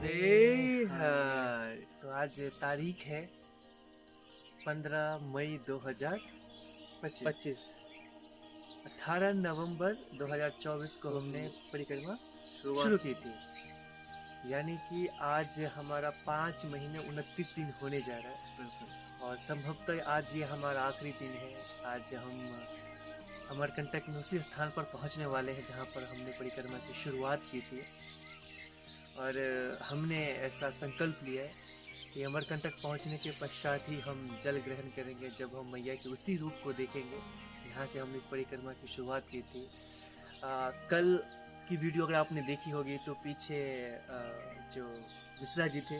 राधे। हाँ, तो आज तारीख है 15 मई 2025। 18 नवंबर 2024 को हमने परिक्रमा शुरू की थी। यानी कि आज हमारा 5 महीने 29 दिन होने जा रहा है और संभवतः आज ये हमारा आखिरी दिन है। आज हम अमरकंटक में उसी स्थान पर पहुंचने वाले हैं जहां पर हमने परिक्रमा की शुरुआत की थी। और हमने ऐसा संकल्प लिया है कि अमरकंटक पहुंचने के पश्चात ही हम जल ग्रहण करेंगे, जब हम मैया के उसी रूप को देखेंगे जहाँ से हमने इस परिक्रमा की शुरुआत की थी। कल की वीडियो अगर आपने देखी होगी तो पीछे जो मिश्रा जी थे,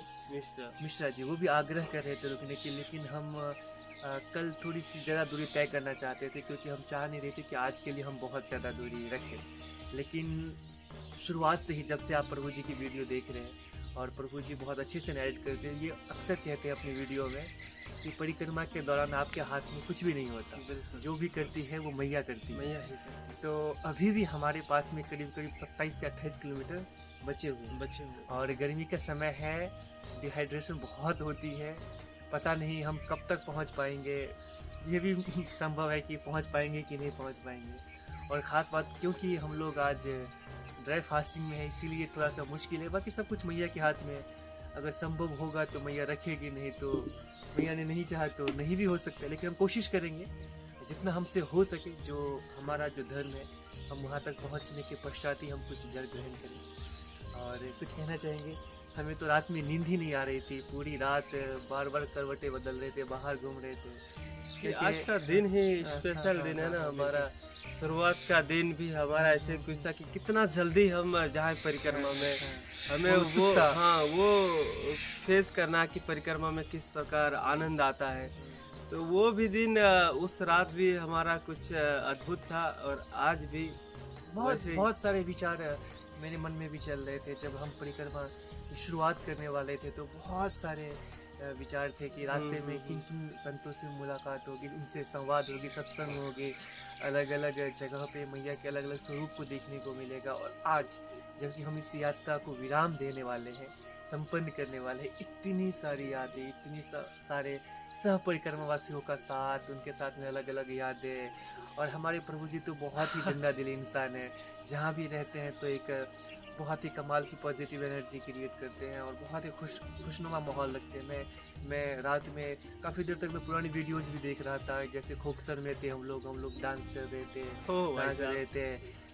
मिश्रा जी वो भी आग्रह कर रहे थे रुकने के, लेकिन हम कल थोड़ी सी ज़्यादा दूरी तय करना चाहते थे क्योंकि हम चाह नहीं रहे थे कि आज के लिए हम बहुत ज़्यादा दूरी रखें। लेकिन शुरुआत से ही जब से आप प्रभु जी की वीडियो देख रहे हैं और प्रभु जी बहुत अच्छे से नैरेट करते हैं, ये अक्सर कहते हैं अपनी वीडियो में कि परिक्रमा के दौरान आपके हाथ में कुछ भी नहीं होता, जो भी करती है वो मैया करती है। मैया ही करती है। तो अभी भी हमारे पास में करीब 27 से 28 किलोमीटर बचे हुए और गर्मी का समय है, डिहाइड्रेशन बहुत होती है, पता नहीं हम कब तक पहुंच पाएंगे। ये भी संभव है कि पहुंच पाएंगे कि नहीं पहुंच पाएंगे। और ख़ास बात क्योंकि हम लोग आज ड्राई फास्टिंग में है, इसीलिए थोड़ा सा मुश्किल है। बाकी सब कुछ मैया के हाथ में, अगर संभव होगा तो मैया रखेगी, नहीं तो मैया ने नहीं चाहा तो नहीं भी हो सकता। लेकिन हम कोशिश करेंगे जितना हमसे हो सके, जो हमारा जो धर्म है, हम वहाँ तक पहुँचने के पश्चात ही हम कुछ जल ग्रहण करें। और कुछ कहना चाहेंगे? हमें तो रात में नींद ही नहीं आ रही थी, पूरी रात बार बार करवटें बदल रहे थे, बाहर घूम रहे थे। आज का दिन ही स्पेशल दिन है ना हमारा। शुरुआत का दिन भी हमारा ऐसे कुछ था कि कितना जल्दी हम जाए परिक्रमा में, हमें वो फेस करना कि परिक्रमा में किस प्रकार आनंद आता है। तो वो भी दिन, उस रात भी हमारा कुछ अद्भुत था। और आज भी बहुत सारे विचार मेरे मन में भी चल रहे थे। जब हम परिक्रमा की शुरुआत करने वाले थे तो बहुत सारे विचार थे कि रास्ते में किन किन संतों से मुलाकात होगी, उनसे संवाद होगी, सत्संग होगी, अलग अलग जगह पे मैया के अलग अलग स्वरूप को देखने को मिलेगा। और आज जबकि हम इस यात्रा को विराम देने वाले हैं, संपन्न करने वाले हैं, इतनी सारी यादें, इतनी सारे सह परिक्रमावासियों का साथ, उनके साथ में अलग अलग यादें। और हमारे प्रभु जी तो बहुत ही जिंदा दिली इंसान है, जहाँ भी रहते हैं तो एक बहुत ही कमाल की पॉजिटिव एनर्जी क्रिएट करते हैं और बहुत ही खुशनुमा माहौल लगते हैं। मैं रात में काफ़ी देर तक मैं पुरानी वीडियोज़ भी देख रहा था, जैसे खोखसर में थे हम लोग डांस कर रहे थे, नाच रहे थे,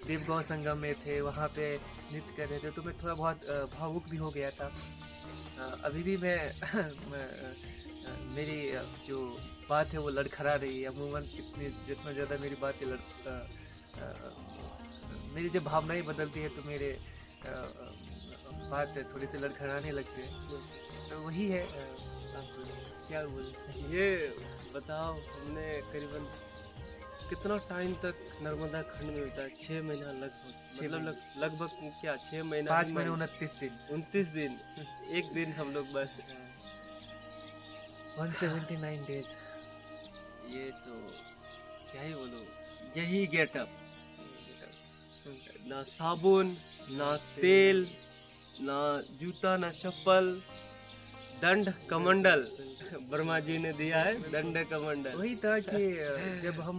देवगांव संगम में थे, वहाँ पे नृत्य कर रहे थे। तो मैं थोड़ा बहुत भावुक भी हो गया था। अभी भी मेरी जो बात है वो लड़खड़ा रही है। अमूमन जितना ज़्यादा मेरी बातें मेरी जब भावनाएं बदलती है तो मेरे बात थोड़ी सी लड़खड़ाने लगते हैं। तो वही है। आप क्या बोल ये बताओ, हमने करीबन कितना टाइम तक नर्मदा खंड में बिताया? 6 महीना लगभग क्या 6 महीना, 5 महीने 29 दिन एक दिन हम लोग बस 179 डेज। ये तो क्या ही बोलो, यही गेटअप, ना साबुन, ना तेल, ना जूता, ना चप्पल, दंड कमंडल ब्रह्मा जी ने दिया है, दंड कमंडल। वही था कि जब हम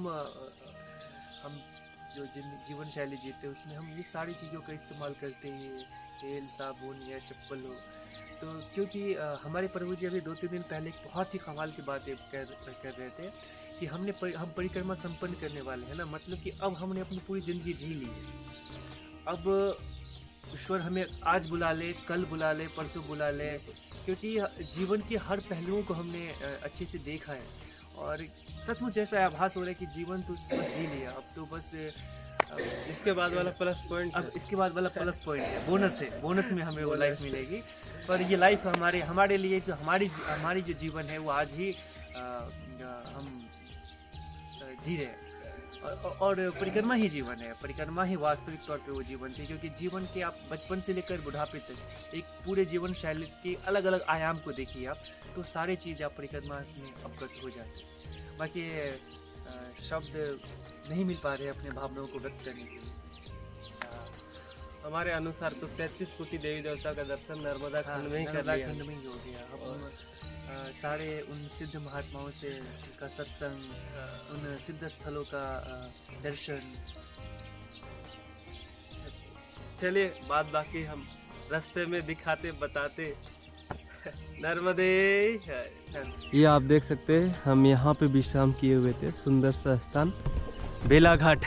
जो जीवन शैली जीते उसमें हम ये सारी चीज़ों का इस्तेमाल करते हैं, तेल, साबुन या चप्पल हो। तो क्योंकि हमारे प्रभु जी अभी 2-3 दिन पहले एक बहुत ही कमाल की बात कर रहे थे कि हम परिक्रमा संपन्न करने वाले हैं ना, मतलब कि अब हमने अपनी पूरी ज़िंदगी जी ली है। अब ईश्वर हमें आज बुला ले, कल बुला ले, परसों बुला ले, क्योंकि जीवन के हर पहलुओं को हमने अच्छे से देखा है। और सचमुच ऐसा आभास हो रहा है कि जीवन तो बस जी लिया, अब तो बस इसके बाद वाला प्लस पॉइंट, अब इसके बाद वाला प्लस पॉइंट है, बोनस में हमें वो लाइफ मिलेगी। पर ये लाइफ हमारे लिए जो हमारी जो जीवन है वो आज ही हम जी रहे हैं। और परिक्रमा ही जीवन है, परिक्रमा ही वास्तविक तौर पे वो जीवन थी। क्योंकि जीवन के आप बचपन से लेकर बुढ़ापे तक एक पूरे जीवन शैली के अलग अलग आयाम को देखिए आप, तो सारी चीज़ आप परिक्रमा में अवगत हो जाते हैं। बाकी शब्द नहीं मिल पा रहे अपने भावनाओं को व्यक्त करने के लिए। हमारे अनुसार तो 33 कोटि देवी देवता का दर्शन नर्मदा खंड में ही कर नर्मदा लिया। खंड में ही हो गया। अब सारे उन सिद्ध महात्माओं से का सत्संग, उन सिद्ध स्थलों का दर्शन। चलिए बाद बाकी हम रास्ते में दिखाते बताते। नर्मदे। ये आप देख सकते हैं हम यहाँ पे विश्राम किए हुए थे, सुंदर सा स्थान बेला घाट।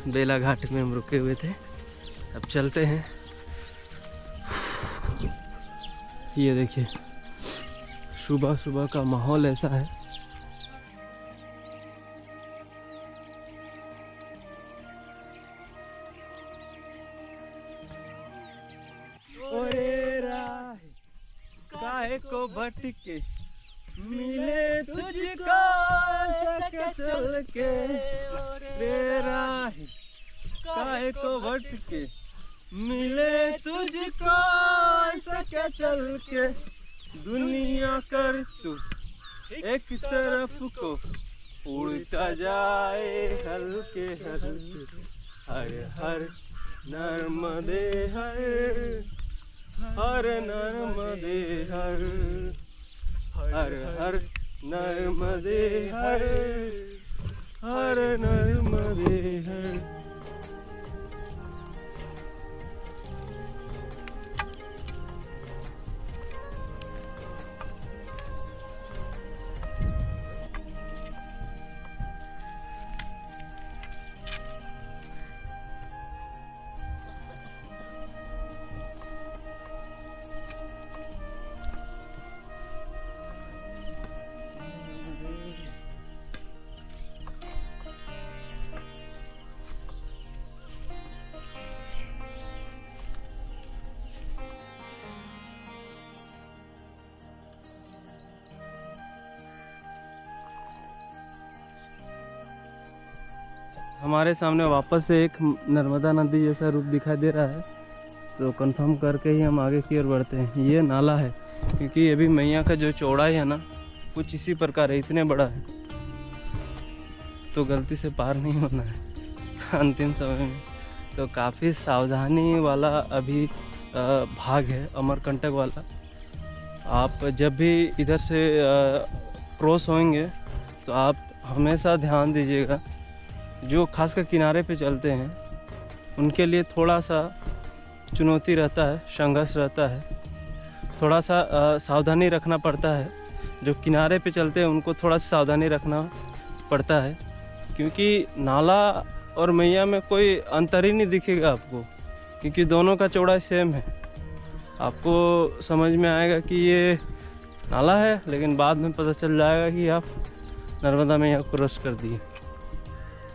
बेला घाट में हम रुके हुए थे। अब चलते हैं। ये देखिए सुबह सुबह का माहौल ऐसा है। काहे को भटके मिले तुझको सके चल के रे राही, काहे को भटके मिले तुझको सके चल के, दुनिया कर तू एक तरफ को उड़ता जाए हल्के हल्के, हर हर नर्मदे हर हर नर्मदे हर हर हर नर्मदे हर हर नर्मदे हर। हमारे सामने वापस से एक नर्मदा नदी जैसा रूप दिखाई दे रहा है, तो कंफर्म करके ही हम आगे की ओर बढ़ते हैं। ये नाला है, क्योंकि अभी मैया का जो चौड़ाई है ना कुछ इसी प्रकार है, इतने बड़ा है, तो गलती से पार नहीं होना है अंतिम समय में। तो काफ़ी सावधानी वाला अभी भाग है अमरकंटक वाला। आप जब भी इधर से क्रॉस होंगे तो आप हमेशा ध्यान दीजिएगा, जो खासकर किनारे पे चलते हैं उनके लिए थोड़ा सा चुनौती रहता है, संघर्ष रहता है, थोड़ा सा सावधानी रखना पड़ता है। जो किनारे पे चलते हैं उनको थोड़ा सा सावधानी रखना पड़ता है, क्योंकि नाला और मैया में कोई अंतर ही नहीं दिखेगा आपको, क्योंकि दोनों का चौड़ाई सेम है। आपको समझ में आएगा कि ये नाला है, लेकिन बाद में पता चल जाएगा कि आप नर्मदा मैया को क्रॉस कर दिए।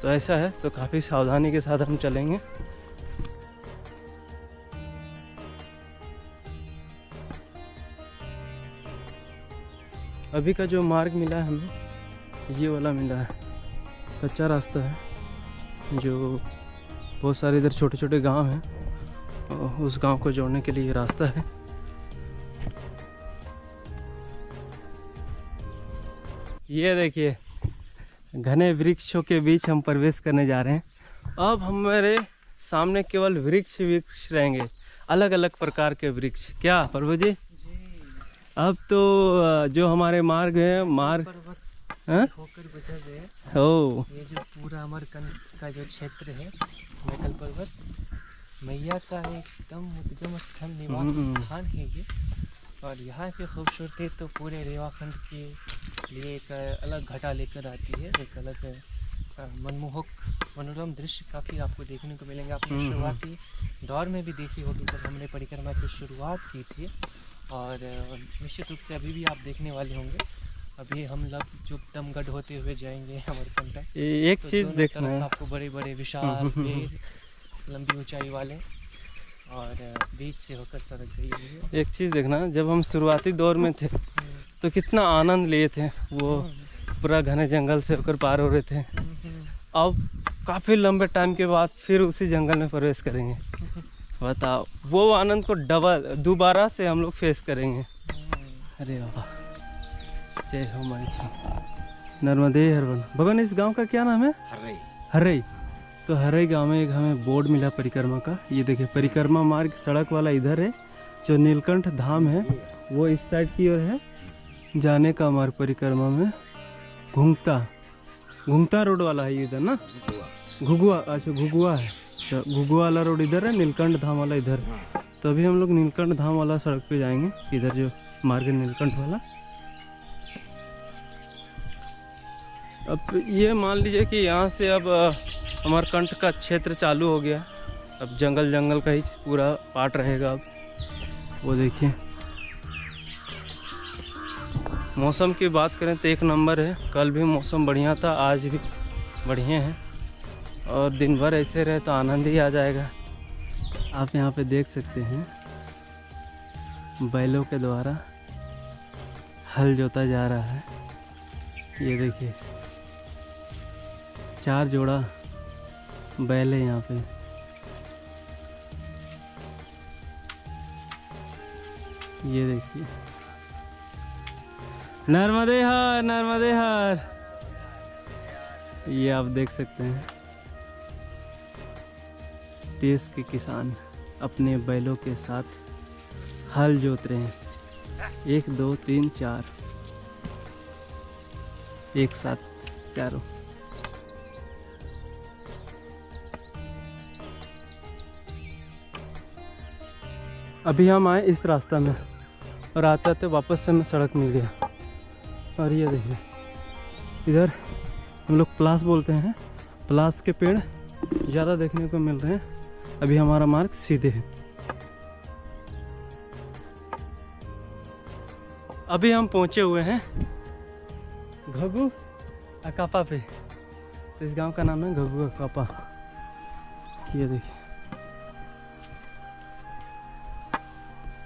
तो ऐसा है, तो काफ़ी सावधानी के साथ हम चलेंगे। अभी का जो मार्ग मिला है हमें, ये वाला मिला है, कच्चा रास्ता है, जो बहुत सारे इधर छोटे छोटे गांव हैं, उस गांव को जोड़ने के लिए ये रास्ता है। ये देखिए घने वृक्षों के बीच हम प्रवेश करने जा रहे हैं। अब हमारे सामने केवल वृक्ष रहेंगे, अलग अलग प्रकार के वृक्ष। क्या प्रभु जी? अब तो जो हमारे मार्ग है, मार्ग होकर गुजर रहे हैं। ओ ये जो पूरा अमरकंटक का जो क्षेत्र है, मैकल पर्वत मैया का एकदम उद्गम स्थल, निवास स्थान है ये। और यहाँ की खूबसूरती तो पूरे रेवाखंड के लिए एक अलग घटा लेकर आती है, एक अलग मनमोहक मनोरम दृश्य काफ़ी आपको देखने को मिलेंगे। आपने शुरुआती दौर में भी देखी होगी जब हमने परिक्रमा की शुरुआत की थी, और निश्चित रूप से अभी भी आप देखने वाले होंगे। अभी हम लोग जो दमगढ़ होते हुए जाएंगे अमरकंटक, एक तो चीज़ देखना है आपको बड़े बड़े विशाल पेड़, लंबी ऊंचाई वाले, और बीच से होकर सड़क गई हुई है। एक चीज़ देखना, जब हम शुरुआती दौर में थे तो कितना आनंद लिए थे, वो पूरा घने जंगल से होकर पार हो रहे थे। अब काफ़ी लंबे टाइम के बाद फिर उसी जंगल में प्रवेश करेंगे। बताओ, वो आनंद को दोबारा से हम लोग फेस करेंगे। अरे बाबा, जय हो माई नर्मदे हरवन। भगवान, इस गांव का क्या नाम है? हर्रई। हर्रई। तो हर एक गांव में एक हमें बोर्ड मिला परिक्रमा का। ये देखिए परिक्रमा मार्ग सड़क वाला इधर है, जो नीलकंठ धाम है वो इस साइड की ओर है। जाने का मार्ग परिक्रमा में घुंगता रोड वाला है इधर ना, घुगुआ, अच्छा घुगुआ है, अच्छा घुगुआ वाला रोड इधर है, नीलकंठ धाम वाला इधर। तो अभी हम लोग नीलकंठ धाम वाला सड़क पे जाएंगे, इधर जो मार्ग है नीलकंठ वाला। अब ये मान लीजिए कि यहाँ से अब अमरकंटक का क्षेत्र चालू हो गया। अब जंगल का ही पूरा पार्ट रहेगा। अब वो देखिए, मौसम की बात करें तो एक नंबर है। कल भी मौसम बढ़िया था, आज भी बढ़िया है, और दिन भर ऐसे रहे तो आनंद ही आ जाएगा। आप यहाँ पे देख सकते हैं बैलों के द्वारा हल जोता जा रहा है। ये देखिए 4 जोड़ा बैल है यहाँ पे। ये देखिए नर्मदे हर, नर्मदे हर। ये आप देख सकते हैं देश के किसान अपने बैलों के साथ हल जोत रहे हैं। 1 2 3 4 एक साथ चारों। अभी हम आए इस रास्ता में और आते आते वापस से हमें सड़क मिल गया। और ये देखिए इधर हम लोग पलास बोलते हैं, पलास के पेड़ ज़्यादा देखने को मिल रहे हैं। अभी हमारा मार्ग सीधे है। अभी हम पहुंचे हुए हैं घगु अकापा पे। तो इस गांव का नाम है घगु अकापा। ये देखिए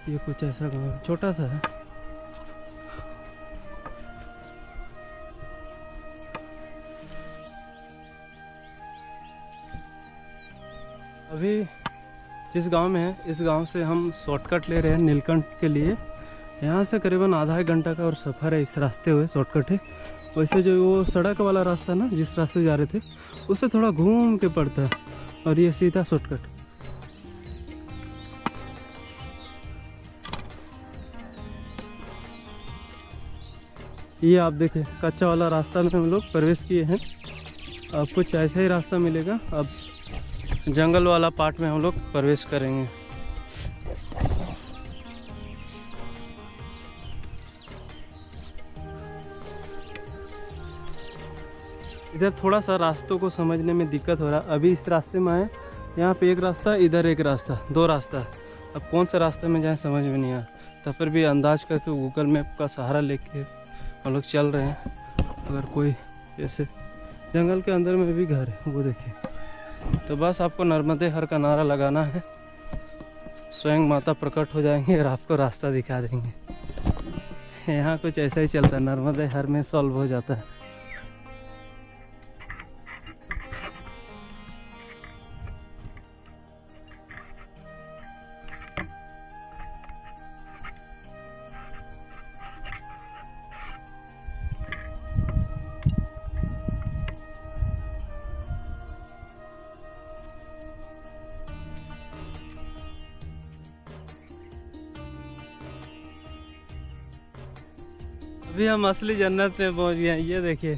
ये कुछ ऐसा गांव छोटा सा है। अभी जिस गांव में है, इस गांव से हम शॉर्टकट ले रहे हैं नीलकंठ के लिए। यहाँ से करीबन आधा एक घंटा का और सफ़र है इस रास्ते हुए, शॉर्टकट है। वैसे जो वो सड़क वाला रास्ता ना जिस रास्ते जा रहे थे उससे थोड़ा घूम के पड़ता है, और ये सीधा शॉर्टकट। ये आप देखें कच्चा वाला रास्ता में हम लोग प्रवेश किए हैं। अब कुछ ऐसा ही रास्ता मिलेगा। अब जंगल वाला पार्ट में हम लोग प्रवेश करेंगे। इधर थोड़ा सा रास्तों को समझने में दिक्कत हो रहा है। अभी इस रास्ते में आए, यहाँ पे एक रास्ता, इधर एक रास्ता, 2 रास्ता। अब कौन सा रास्ते में जाए समझ में नहीं आया। तब फिर भी अंदाज करके गूगल मैप का सहारा लेके हम लोग चल रहे हैं। अगर कोई जैसे जंगल के अंदर में भी घर है वो देखिए, तो बस आपको नर्मदे हर का नारा लगाना है, स्वयं माता प्रकट हो जाएंगे और आपको रास्ता दिखा देंगे। यहाँ कुछ ऐसा ही चलता है, नर्मदे हर में सॉल्व हो जाता है। अभी हम असली जन्नत में पहुंच गए हैं। ये देखिए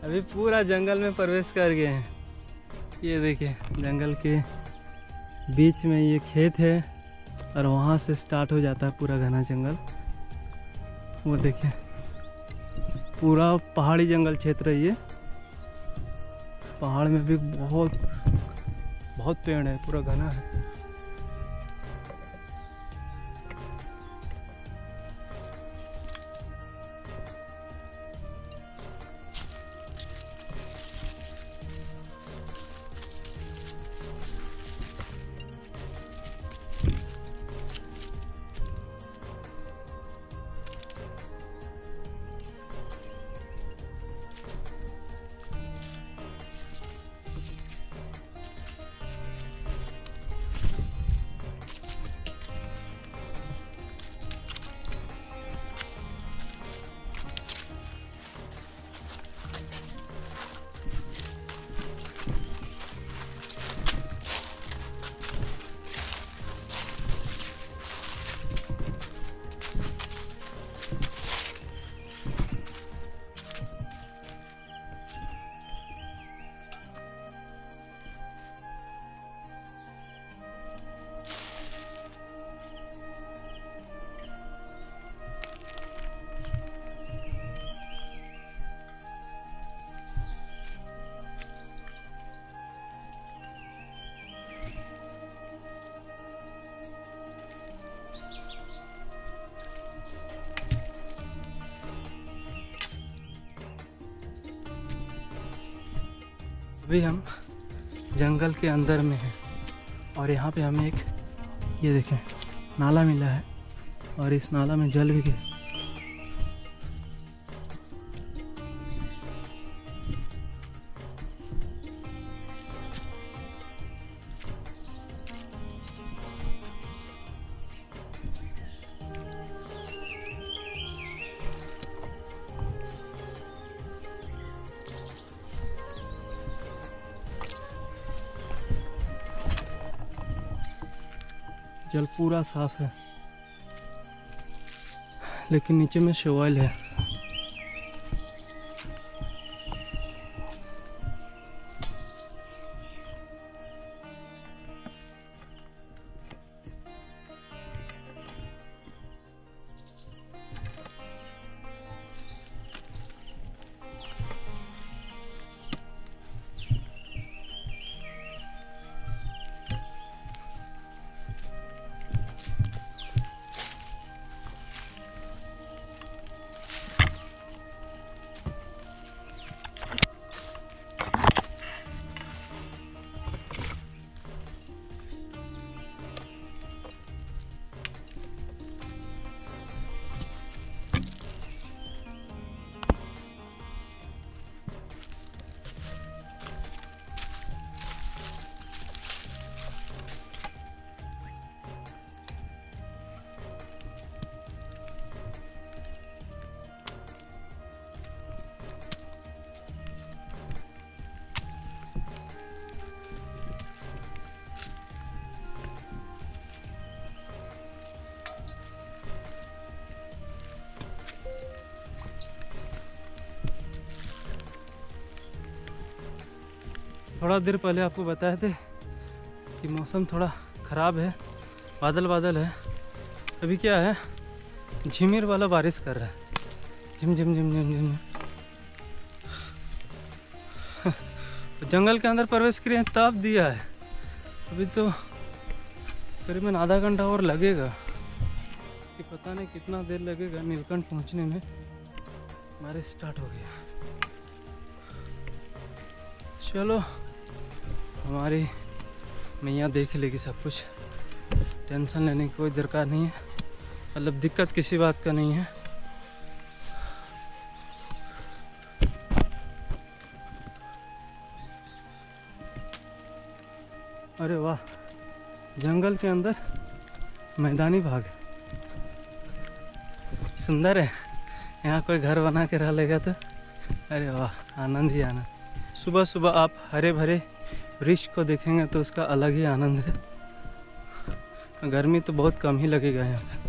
अभी पूरा जंगल में प्रवेश कर गए हैं। ये देखिए जंगल के बीच में ये खेत है और वहाँ से स्टार्ट हो जाता है पूरा घना जंगल। वो देखिए पूरा पहाड़ी जंगल क्षेत्र है ये। पहाड़ में भी बहुत पेड़ है, पूरा घना है। अभी हम जंगल के अंदर में हैं और यहाँ पे हमें एक ये देखें नाला मिला है और इस नाला में जल भी गिर जल पूरा साफ है लेकिन नीचे में शैवाल है। थोड़ा देर पहले आपको बताए थे कि मौसम थोड़ा ख़राब है, बादल बादल है। अभी क्या है, झिमिर वाला बारिश कर रहा है, झिम झिम झिम झिम झिम। जंगल के अंदर प्रवेश किए ताप दिया है, अभी तो करीबन आधा घंटा और लगेगा कि पता नहीं कितना देर लगेगा नीलकंठ पहुंचने में। बारिश स्टार्ट हो गया। चलो हमारी मैया देख लेगी सब कुछ, टेंशन लेने की कोई दरकार नहीं है, मतलब दिक्कत किसी बात का नहीं है। अरे वाह, जंगल के अंदर मैदानी भाग सुंदर है। यहाँ कोई घर बना के रह लेगा तो अरे वाह, आनंद ही आनंद। सुबह सुबह आप हरे भरे वृक्ष को देखेंगे तो उसका अलग ही आनंद है। गर्मी तो बहुत कम ही लगेगा यहाँ पे।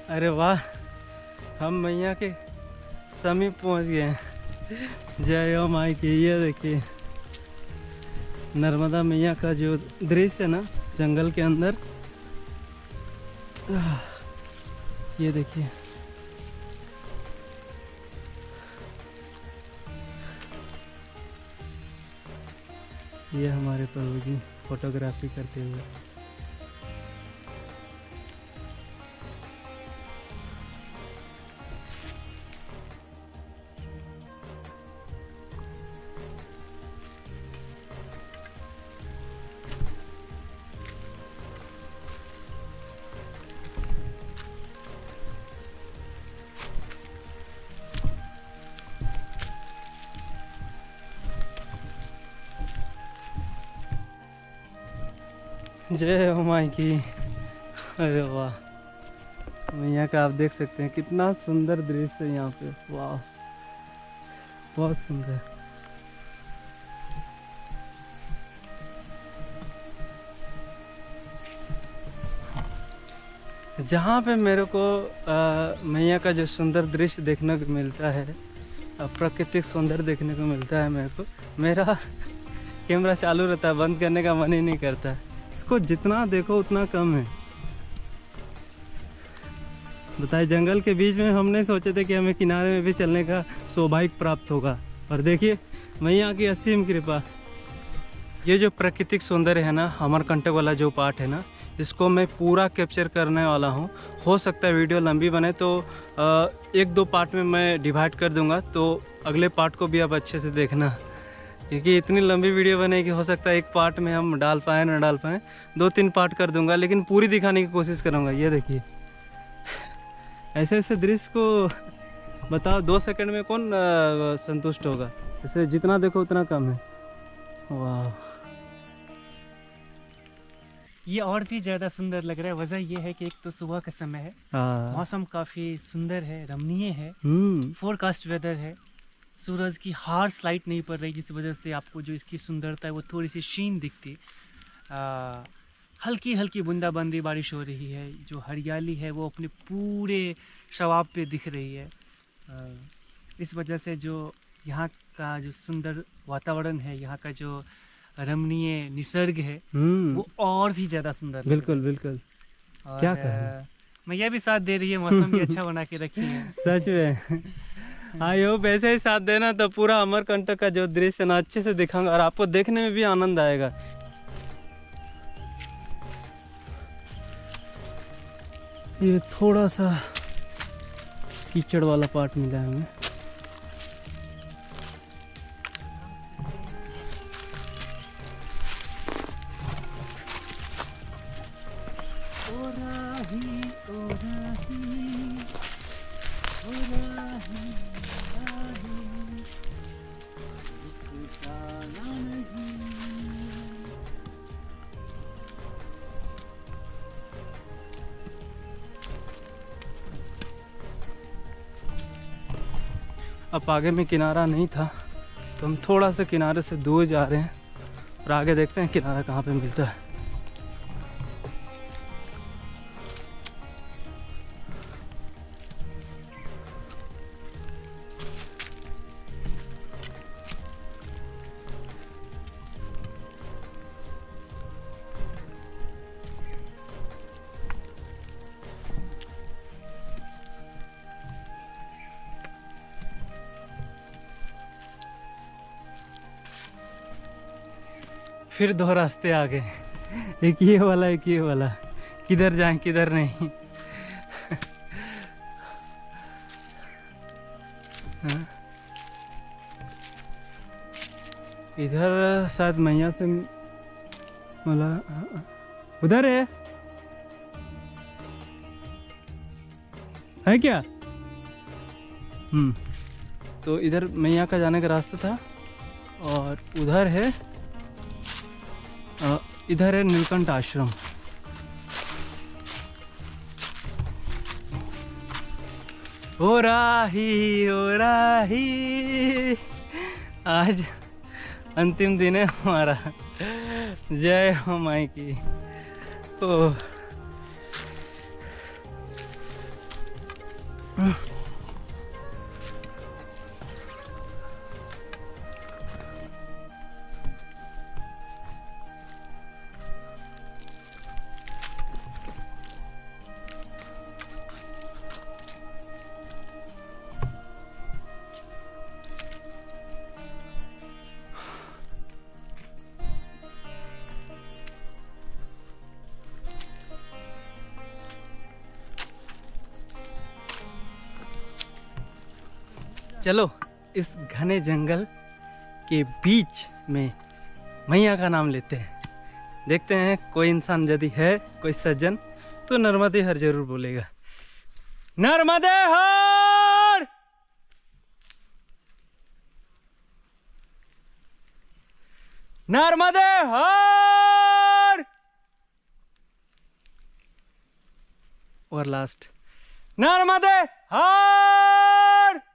अरे वाह, हम मैया के समीप पहुंच गए हैं। जय हो माई की। ये देखिए नर्मदा मैया का जो दृश्य है ना जंगल के अंदर, ये देखिए। ये हमारे प्रभु जी फोटोग्राफी करते हुए। जय हो माई की। अरे वाह, मैया का आप देख सकते हैं कितना सुंदर दृश्य है यहाँ पे। वाह, बहुत सुंदर। जहाँ पे मेरे को मैया का जो सुंदर दृश्य देखने को मिलता है, प्राकृतिक सौंदर्य देखने को मिलता है मेरे को, मेरा कैमरा चालू रहता है, बंद करने का मन ही नहीं करता। इसको जितना देखो उतना कम है। बताइए, जंगल के बीच में हम नहीं सोचे थे कि हमें किनारे में भी चलने का सौभाग्य प्राप्त होगा, और देखिए मैया की असीम कृपा। ये जो प्राकृतिक सौंदर्य है ना, अमरकंटक वाला जो पार्ट है ना, इसको मैं पूरा कैप्चर करने वाला हूँ। हो सकता है वीडियो लंबी बने तो एक दो पार्ट में मैं डिवाइड कर दूंगा, तो अगले पार्ट को भी आप अच्छे से देखना, क्योंकि इतनी लंबी वीडियो बनेगी, हो सकता है एक पार्ट में हम डाल पाएँ ना डाल पाएँ, 2-3 पार्ट कर दूंगा, लेकिन पूरी दिखाने की कोशिश करूँगा। ये देखिए ऐसे ऐसे दृश्य को बताओ 2 सेकंड में कौन संतुष्ट होगा। ऐसे जितना देखो उतना कम है। वाह, ये और भी ज़्यादा सुंदर लग रहा है। वजह ये है कि एक तो सुबह का समय है, मौसम काफ़ी सुंदर है, रमणीय है, फोरकास्ट वेदर है, सूरज की हार्श लाइट नहीं पड़ रही, जिस वजह से आपको जो इसकी सुंदरता है वो थोड़ी सी शीन दिखती। हल्की हल्की बूंदाबांदी बारिश हो रही है, जो हरियाली है वो अपने पूरे शवाब पे दिख रही है। इस वजह से जो यहाँ का जो सुंदर वातावरण है, यहाँ का जो रमणीय निसर्ग है वो और भी ज़्यादा सुंदर। बिल्कुल बिल्कुल। क्या कहें, मैया भी साथ दे रही है, मौसम भी अच्छा बना के रखी है। सच में। आई होप ऐसे ही साथ देना तो पूरा अमरकंटक का जो दृश्य ना अच्छे से दिखाऊंगा और आपको देखने में भी आनंद आएगा। ये थोड़ा सा कीचड़ वाला पार्ट मिला है हमें। अब आगे में किनारा नहीं था तो हम थोड़ा सा किनारे से दूर जा रहे हैं और आगे देखते हैं किनारा कहाँ पे मिलता है। फिर 2 रास्ते आ गए, एक ये वाला एक ये वाला, किधर जाएं किधर नहीं। इधर शायद मैया से मला, उधर है क्या? तो इधर मैया का जाने का रास्ता था और उधर है इधर है नीलकंठ आश्रम। ओ राही आज अंतिम दिन है हमारा। जय हो माई की। तो चलो इस घने जंगल के बीच में मैया का नाम लेते हैं। देखते हैं कोई इंसान यदि है, कोई सज्जन, तो नर्मदे हर जरूर बोलेगा। नर्मदे हर, नर्मदे हर। और लास्ट, नर्मदे हर।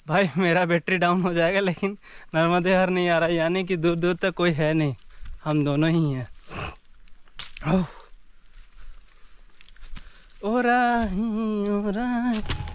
भाई मेरा बैटरी डाउन हो जाएगा, लेकिन नर्मदे हर नहीं आ रहा, यानी कि दूर दूर तक कोई है नहीं, हम दोनों ही हैं। ओ राही, ओ राही।